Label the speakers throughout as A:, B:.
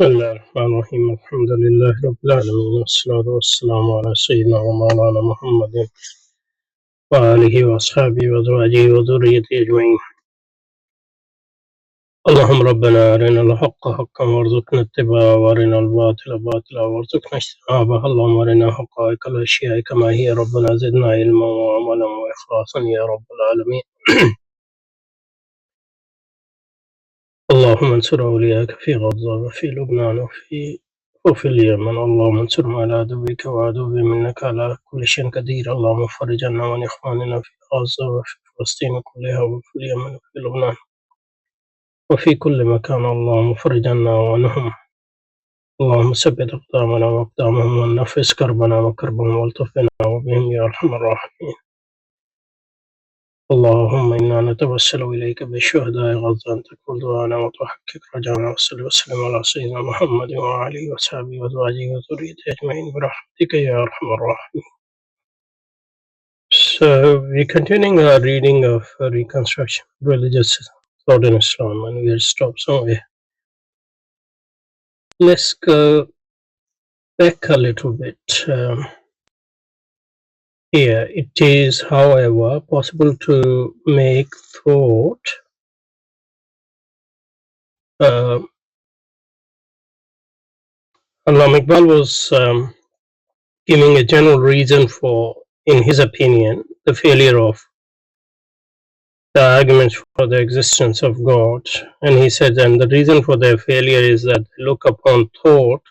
A: بسم الله الرحمن الرحيم الحمد لله رب العالمين والصلاة والسلام على سيدنا ومولانا محمد وآله وأصحابه وأزواجه وذريته أجمعين. اللهم ربنا أرنا الحق حقا وارزقنا اتباعه وأرنا الباطل باطلا وارزقنا اجتنابه. اللهم أرنا حقائق الأشياء كما هي ربنا زدنا علما وعملا وإخلاصا يا رب العالمين. اللهم انصر أولياءك في غزة وفي لبنان وفي اليمن. اللهم انصرهم على عدوك وعدوهم إنك على كل شيء قدير. اللهم فرج عنا وعن إخواننا في غزة وفي فلسطين كلها وفي اليمن وفي لبنان وفي كل مكان. اللهم فرج عنا وعنهم. اللهم ثبت أقدامنا وأقدامهم ونفس كربنا وكربهم والطف بنا وبهم يا أرحم الراحمين. اللهم إنا نتوسل إليك بالشهداء غزة أن تقبل دعانا وتحقق رجانا وصل وسلم على سيدنا محمد وعلى آله وصحبه وأزواجه وذريته أجمعين برحمتك يا أرحم الراحمين. So we're continuing our reading of Reconstruction of Religious Thought in Islam, and we'll stop somewhere. Let's go back a little bit. Here it is, however, possible to make thought Allama Iqbal was giving a general reason for, in his opinion, the failure of the arguments for the existence of God. And he said, and the reason for their failure is that they look upon thought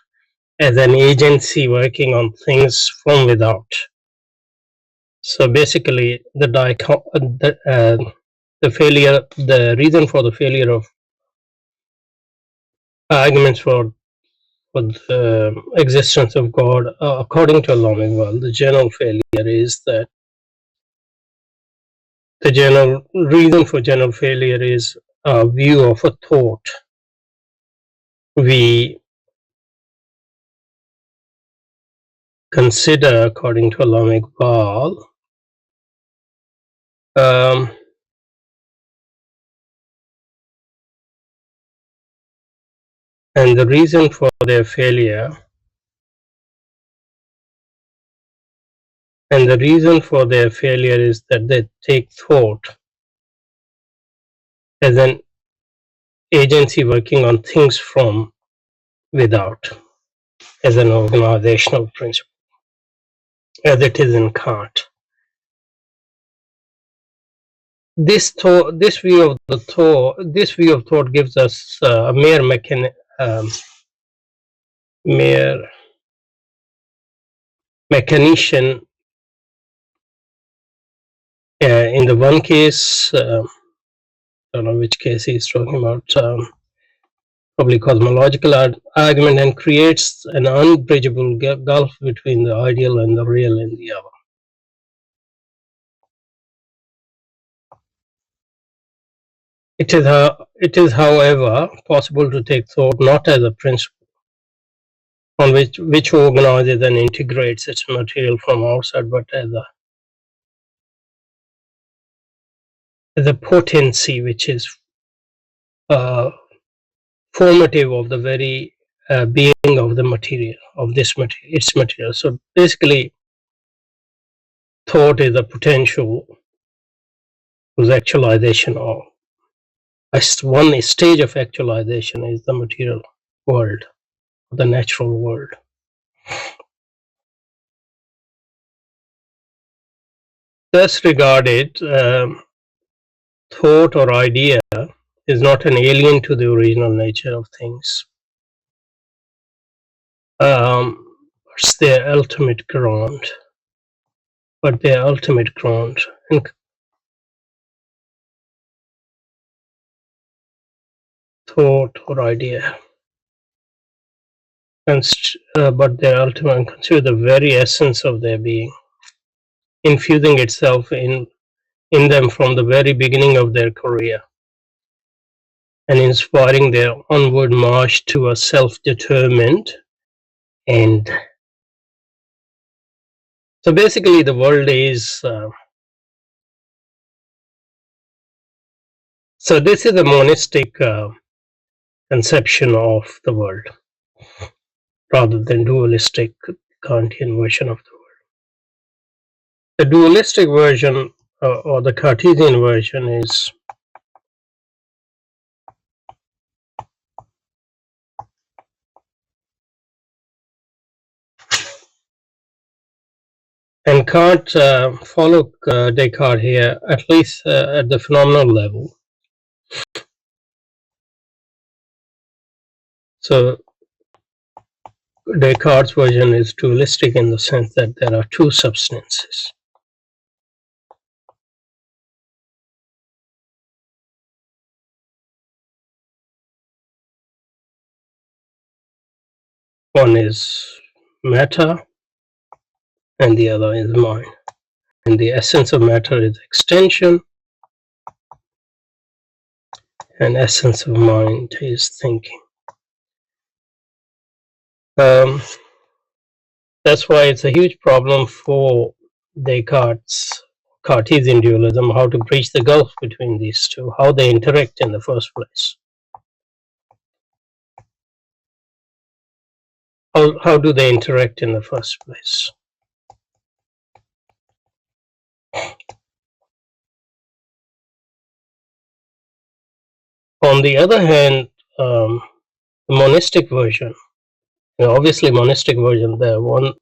A: as an agency working on things from without. So basically, the reason for the failure of arguments for the existence of God, according to Allama Iqbal, the general failure is that the general reason for general failure is a view of a thought. We consider, according to Allama Iqbal, and the reason for their failure, is that they take thought as an agency working on things from without, as an organizational principle, as it is in Kant. This view of thought gives us a mere mechanician. In the one case, I don't know which case he's talking about, probably cosmological argument, and creates an unbridgeable gulf between the ideal and the real in the other. It is, however, possible to take thought not as a principle on which organizes and integrates its material from outside, but as a potency which is formative of the very being of the material, its material. So basically, thought is a potential whose actualization, or one stage of actualization, is the material world, the natural world. Thus regarded, thought or idea is not an alien to the original nature of things. It's their ultimate ground. And thought or idea, but their ultimate, and consider the very essence of their being, infusing itself in them from the very beginning of their career, and inspiring their onward march to a self-determined end. So basically, the world is. So this is a monistic conception of the world. rather than dualistic Kantian version of the world. The dualistic version or the Cartesian version is and Kant follow Descartes here, at least at the phenomenal level. So Descartes' version is dualistic in the sense that there are two substances. One is matter and the other is mind. And the essence of matter is extension, and essence of mind is thinking. That's why it's a huge problem for Descartes' Cartesian dualism, how to bridge the gulf between these two, how they interact in the first place. How do they interact in the first place? On the other hand, the monistic version, obviously monistic version, the one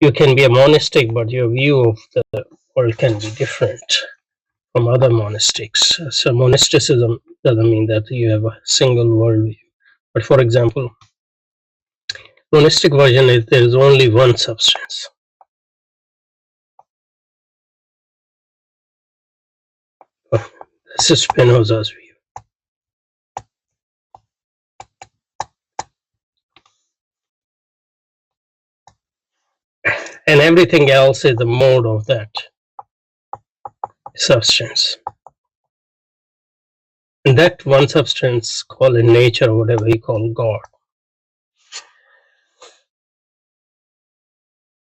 A: you can be a monistic, but your view of the world can be different from other monastics. So monasticism doesn't mean that you have a single worldview. But for example, monistic version is there is only one substance. This is Spinoza's view. And everything else is the mode of that substance. And that one substance, call it nature or whatever you call God.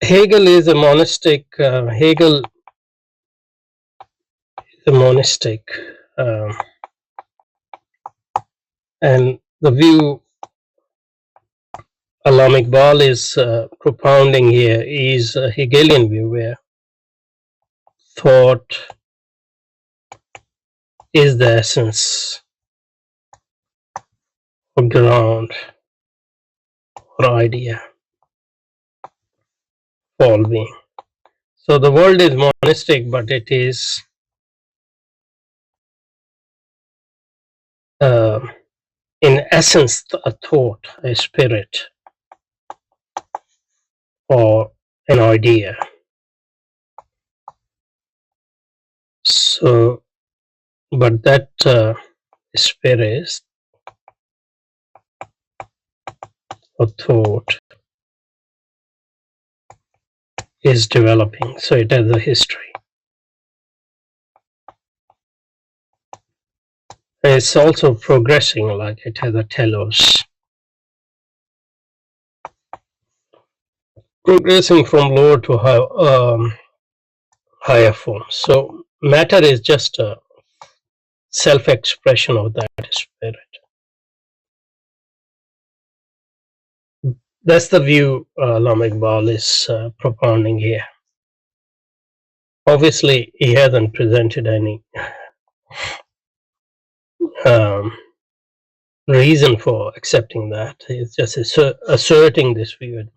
A: Hegel is a monastic. Hegel is a monastic. And the view Alam Iqbal is propounding here is a Hegelian view where thought is the essence or ground or idea for all being. So the world is monistic, but it is in essence a thought, a spirit, or an idea. So, but that spirit or thought is developing, so it has a history. It's also progressing, like it has a telos. Progressing from lower to higher forms. So matter is just a self-expression of that spirit. That's the view Alam Iqbal is propounding here. Obviously, he hasn't presented any reason for accepting that. He's just asserting this view.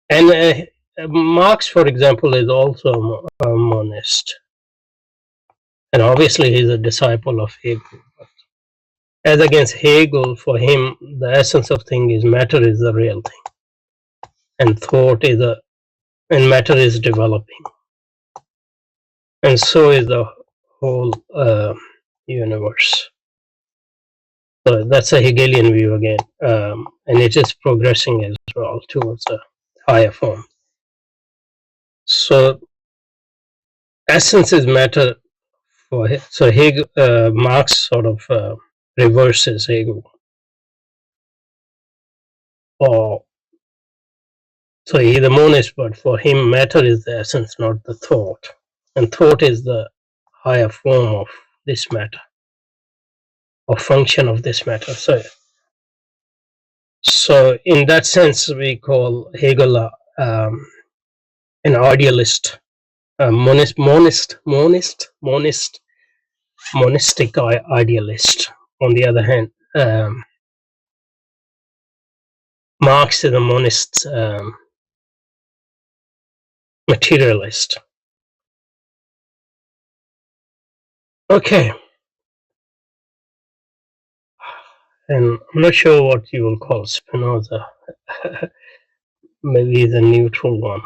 A: And Marx, for example, is also a monist. And obviously, he's a disciple of Hegel. As against Hegel, for him, the essence of thing is matter is the real thing. And thought is and matter is developing. And so is the whole universe. So that's a Hegelian view again, and it is progressing as well towards a higher form. So essence is matter for so Hegel, Marx sort of reverses Hegel, or so he's a monist, but for him matter is the essence, not the thought, and thought is the higher form of this matter, or function of this matter. So in that sense, we call Hegel an idealist, monistic idealist. On the other hand, Marx is a monist, materialist. Okay, and I'm not sure what you will call Spinoza. Maybe the neutral one.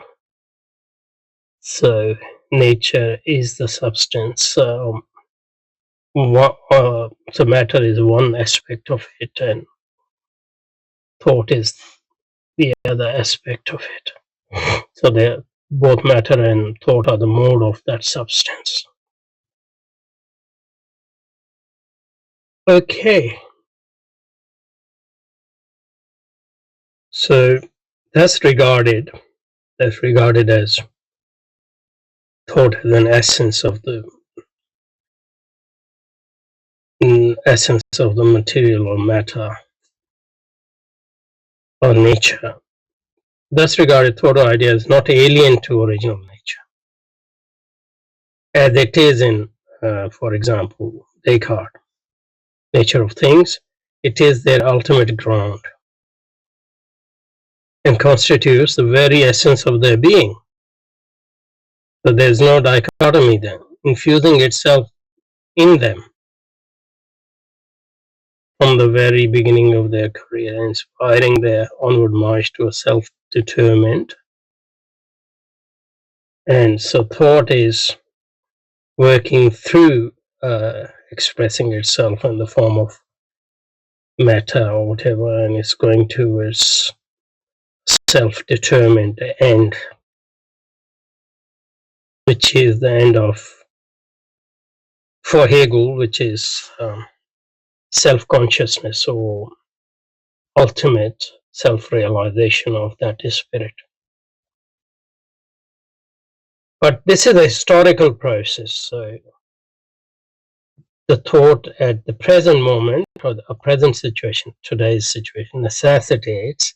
A: So nature is the substance. So matter is one aspect of it, and thought is the other aspect of it. So both matter and thought are the mode of that substance. Okay. So that's regarded as thought as an essence of the material or matter or nature. Thus regarded, thought or idea is not alien to original nature, as it is in, for example, Descartes' nature of things. It is their ultimate ground and constitutes the very essence of their being. So there is no dichotomy then, infusing itself in them from the very beginning of their career, inspiring their onward march to a self-determined. And so thought is working through expressing itself in the form of matter or whatever, and it's going towards self-determined end, which is the end of, for Hegel, which is self-consciousness or ultimate self-realization of that spirit. But this is a historical process. So the thought at the present moment, or the present situation, today's situation, necessitates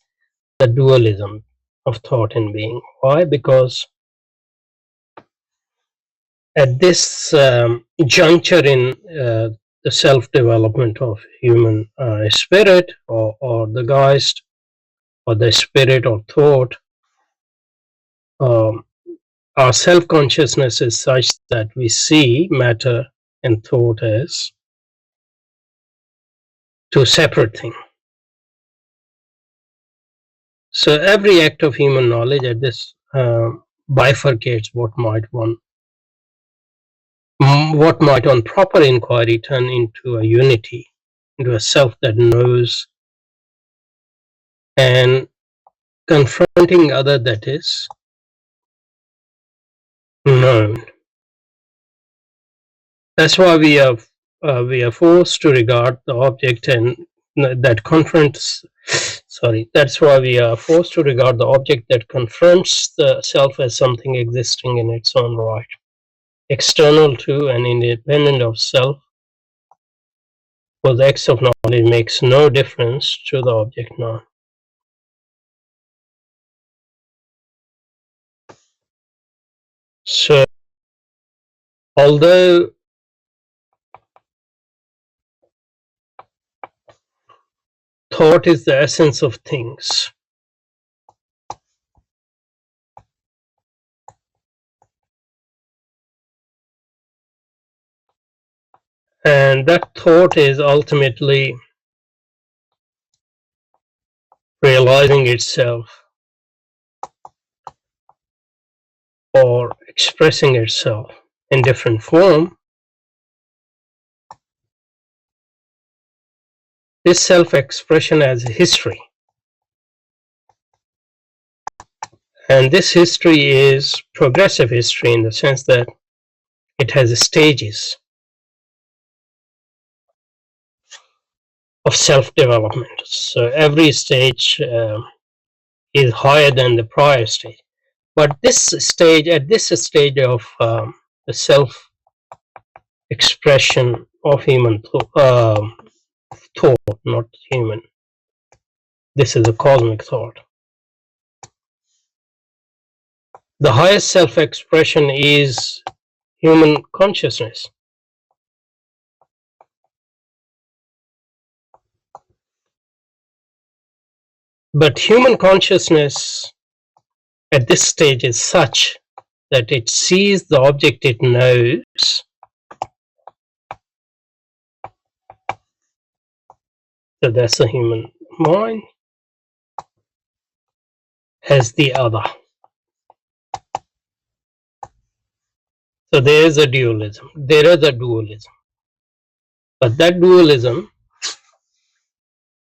A: the dualism of thought and being. Why? Because at this juncture in the self-development of human spirit, or the Geist, or the spirit or thought, our self-consciousness is such that we see matter and thought as two separate things. So every act of human knowledge at this bifurcates what might on proper inquiry turn into a unity, into a self that knows, and confronting other that is known. That's why we are forced to regard the object and that confronts. That's why we are forced to regard the object that confronts the self as something existing in its own right, external to and independent of self. For the acts of knowledge makes no difference to the object known. So, although thought is the essence of things, and that thought is ultimately realizing itself or expressing itself in different form, this self-expression has history. And this history is progressive history in the sense that it has stages of self-development. So every stage is higher than the prior stage. But at this stage of the self expression of human thought, not human. This is a cosmic thought. The highest self-expression is human consciousness. But human consciousness at this stage is such that it sees the object it knows, so that's the human mind, as the other. So there is a dualism. There is a dualism. But that dualism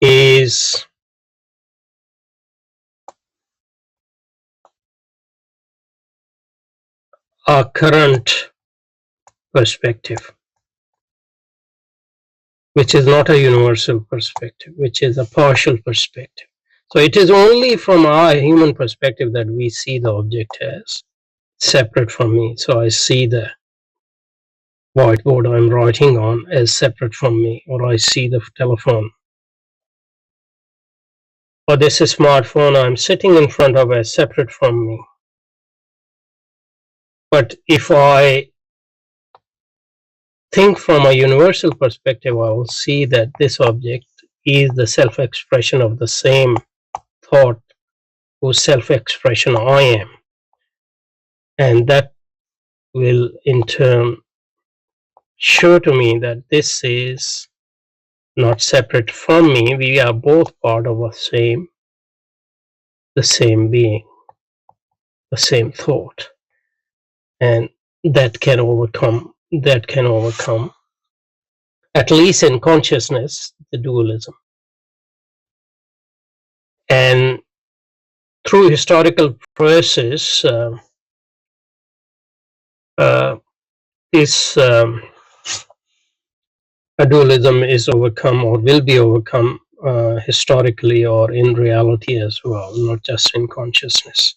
A: is our current perspective, which is not a universal perspective, which is a partial perspective. So it is only from our human perspective that we see the object as separate from me. So I see the whiteboard I'm writing on as separate from me, or I see the telephone, or this smartphone I'm sitting in front of as separate from me. But if I think from a universal perspective, I will see that this object is the self-expression of the same thought whose self-expression I am. And that will in turn show to me that this is not separate from me. We are both part of the same being, the same thought. And that can overcome, at least in consciousness, the dualism. And through historical process, this dualism is overcome or will be overcome historically or in reality as well, not just in consciousness.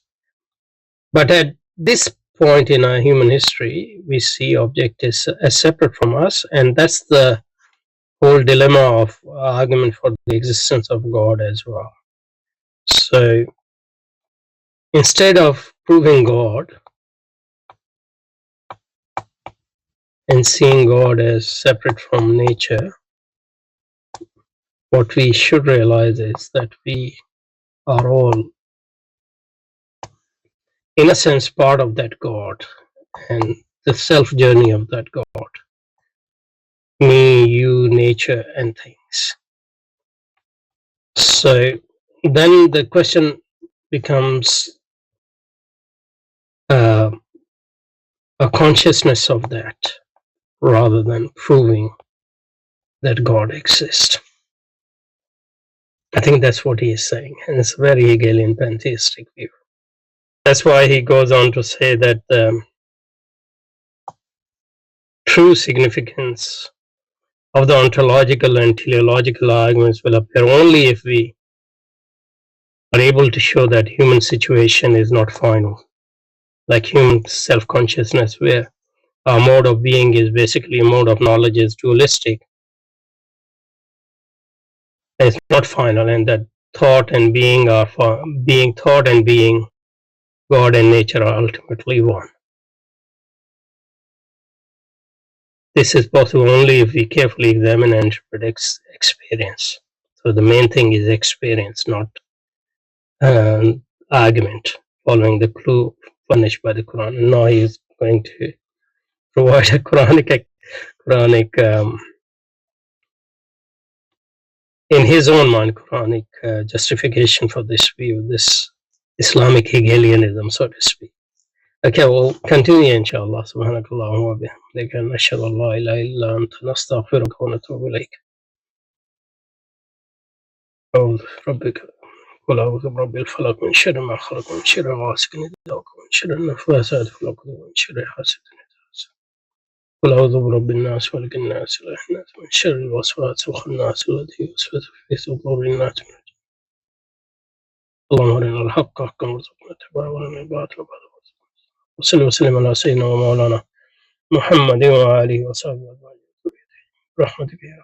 A: But at this point in our human history, we see object as separate from us, and that's the whole dilemma of argument for the existence of God as well. So instead of proving God and seeing God as separate from nature, what we should realize is that we are all, in a sense, part of that God and the self journey of that God. Me, you, nature, and things. So then the question becomes a consciousness of that rather than proving that God exists. I think that's what he is saying, and it's a very Hegelian pantheistic view. That's why he goes on to say that the true significance of the ontological and teleological arguments will appear only if we are able to show that human situation is not final, like human self-consciousness, where our mode of being is basically a mode of knowledge is dualistic. It's not final, and that thought and being are thought and being, God and nature are ultimately one. This is possible only if we carefully examine and interpret experience. So the main thing is experience, not argument, following the clue furnished by the Quran. And now he is going to provide a Quranic in his own mind, Quranic justification for this view, this Islamic Hegelianism, so to speak. Okay, we'll continue, inshallah. Subhanakallah wa bihamdika, nashhadu an la ilaha illa anta, nastaghfiruka wa natubu ilayk. أعوذ بربك قل أعوذ برب الفلق من شر ما خلق من شر غاسق إذا وقب من شر النفاثات في العقد ومن شر حاسد إذا حسد. قل أعوذ برب الناس ملك الناس إله الناس من شر الوسواس الخناس الذي يوسوس في صدور الناس من الجن. اللهم أرنا الحق حقا وارزقنا اتباعه وارنا الباطل باطلا وصل وسلم على سيدنا ومولانا محمد وآله وصحبه أجمعين برحمتك يا